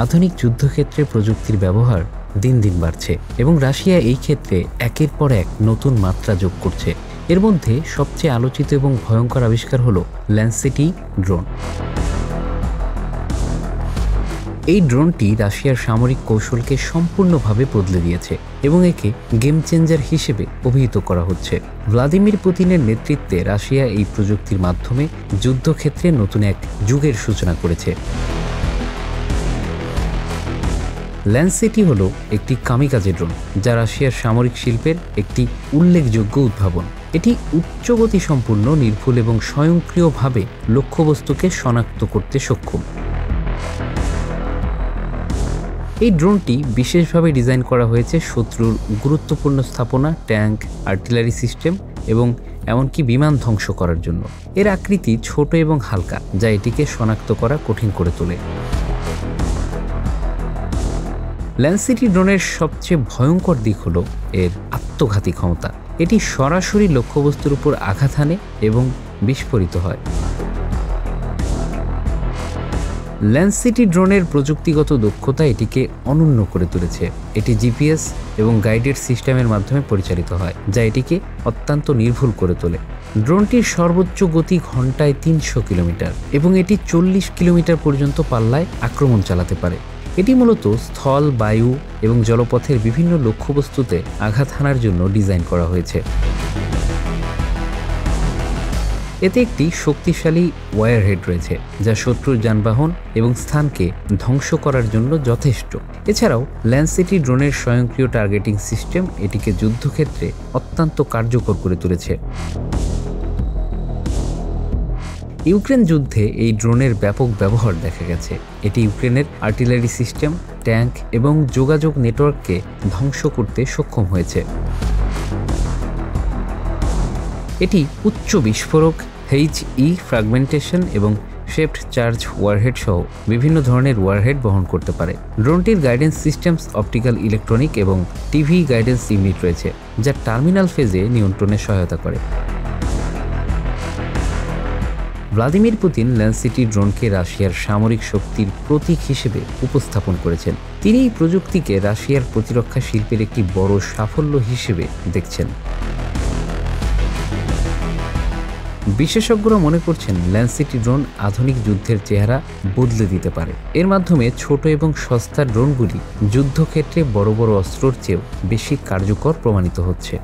আধুনিক যুদ্ধক্ষেত্রে প্রযুক্তির ব্যবহার দিন দিন বাড়ছে এবং রাশিয়া এই ক্ষেত্রে একের পর এক নতুন মাত্রা যোগ করছে। এর মধ্যে সবচেয়ে আলোচিত এবং ভয়ঙ্কর আবিষ্কার হলো ল্যান্সেটি ড্রোন। এই ড্রোনটি রাশিয়ার সামরিক কৌশলকে সম্পূর্ণভাবে বদলে দিয়েছে এবং একে গেম চেঞ্জার হিসেবে অভিহিত করা হচ্ছে। ভ্লাদিমির পুতিনের নেতৃত্বে রাশিয়া এই প্রযুক্তির মাধ্যমে যুদ্ধক্ষেত্রে নতুন এক যুগের সূচনা করেছে। ল্যান্সেটি হলো একটি কামিকাজে ড্রোন, যা রাশিয়ার সামরিক শিল্পের একটি উল্লেখযোগ্য উদ্ভাবন। এটি উচ্চগতি সম্পূর্ণ, নির্ভুল এবং স্বয়ংক্রিয়ভাবে লক্ষ্যবস্তুকে শনাক্ত করতে সক্ষম। এই ড্রোনটি বিশেষভাবে ডিজাইন করা হয়েছে শত্রুর গুরুত্বপূর্ণ স্থাপনা, ট্যাঙ্ক, আর্টিলারি সিস্টেম এবং এমনকি বিমান ধ্বংস করার জন্য। এর আকৃতি ছোট এবং হালকা, যা এটিকে শনাক্ত করা কঠিন করে তোলে। ল্যান্সেটি ড্রোনের সবচেয়ে ভয়ঙ্কর দিক হল এর আত্মঘাতী ক্ষমতা। এটি সরাসরি লক্ষ্যবস্তুর উপর আঘাত হানে এবং বিস্ফোরিত হয়। ল্যান্সেটি ড্রোনের প্রযুক্তিগত দক্ষতা এটিকে অনন্য করে তুলেছে। এটি জিপিএস এবং গাইডেড সিস্টেমের মাধ্যমে পরিচালিত হয়, যা এটিকে অত্যন্ত নির্ভুল করে তোলে। ড্রোনটির সর্বোচ্চ গতি ঘন্টায় 300 কিলোমিটার এবং এটি 40 কিলোমিটার পর্যন্ত পাল্লায় আক্রমণ চালাতে পারে। এটি মূলত স্থল, বায়ু এবং জলপথের বিভিন্ন লক্ষ্যবস্তুতে আঘাত হানার জন্য ডিজাইন করা হয়েছে। এতে একটি শক্তিশালী ওয়্যারহেড রয়েছে, যা শত্রুর যানবাহন এবং স্থানকে ধ্বংস করার জন্য যথেষ্ট। এছাড়াও ল্যান্সেটি ড্রোনের স্বয়ংক্রিয় টার্গেটিং সিস্টেম এটিকে যুদ্ধক্ষেত্রে অত্যন্ত কার্যকর করে তুলেছে। ইউক্রেন যুদ্ধে এই ড্রোনের ব্যাপক ব্যবহার দেখা গেছে। এটি ইউক্রেনের আর্টিলারি সিস্টেম, ট্যাঙ্ক এবং যোগাযোগ নেটওয়ার্ককে ধ্বংস করতে সক্ষম হয়েছে। এটি উচ্চ বিস্ফোরক, HE ফ্র্যাগমেন্টেশন এবং শেপড চার্জ ওয়ারহেড সহ বিভিন্ন ধরনের ওয়ারহেড বহন করতে পারে। ড্রোনটির গাইডেন্স সিস্টেমস, অপটিক্যাল, ইলেকট্রনিক এবং টিভি গাইডেন্স ইউনিট রয়েছে, যা টার্মিনাল ফেজে নিয়ন্ত্রণে সহায়তা করে। ভ্লাদিমির পুতিন ল্যান্সেটি ড্রোনকে রাশিয়ার সামরিক শক্তির প্রতীক হিসেবে উপস্থাপন করেছেন। তিনি এই প্রযুক্তিকে রাশিয়ার প্রতিরক্ষা শিল্পের একটি বড় সাফল্য হিসেবে দেখছেন। বিশেষজ্ঞরা মনে করছেন ল্যান্সেটি ড্রোন আধুনিক যুদ্ধের চেহারা বদলে দিতে পারে। এর মাধ্যমে ছোট এবং সস্তা ড্রোনগুলি যুদ্ধক্ষেত্রে বড় বড় অস্ত্রের চেয়েও বেশি কার্যকর প্রমাণিত হচ্ছে।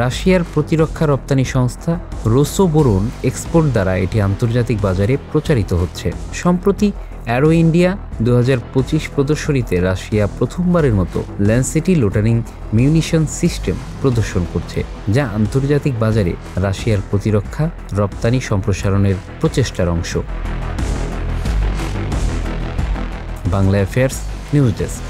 রাশিয়ার প্রতিরক্ষা রপ্তানি সংস্থা রোসোবোরন এক্সপোর্ট দ্বারা এটি আন্তর্জাতিক বাজারে প্রচারিত হচ্ছে। সম্প্রতি অ্যারো ইন্ডিয়া 2025 প্রদর্শনীতে রাশিয়া প্রথমবারের মতো ল্যান্সেটি লোটারিং মিউনিশন সিস্টেম প্রদর্শন করছে, যা আন্তর্জাতিক বাজারে রাশিয়ার প্রতিরক্ষা রপ্তানি সম্প্রসারণের প্রচেষ্টার অংশ। Bangla affairs news desk.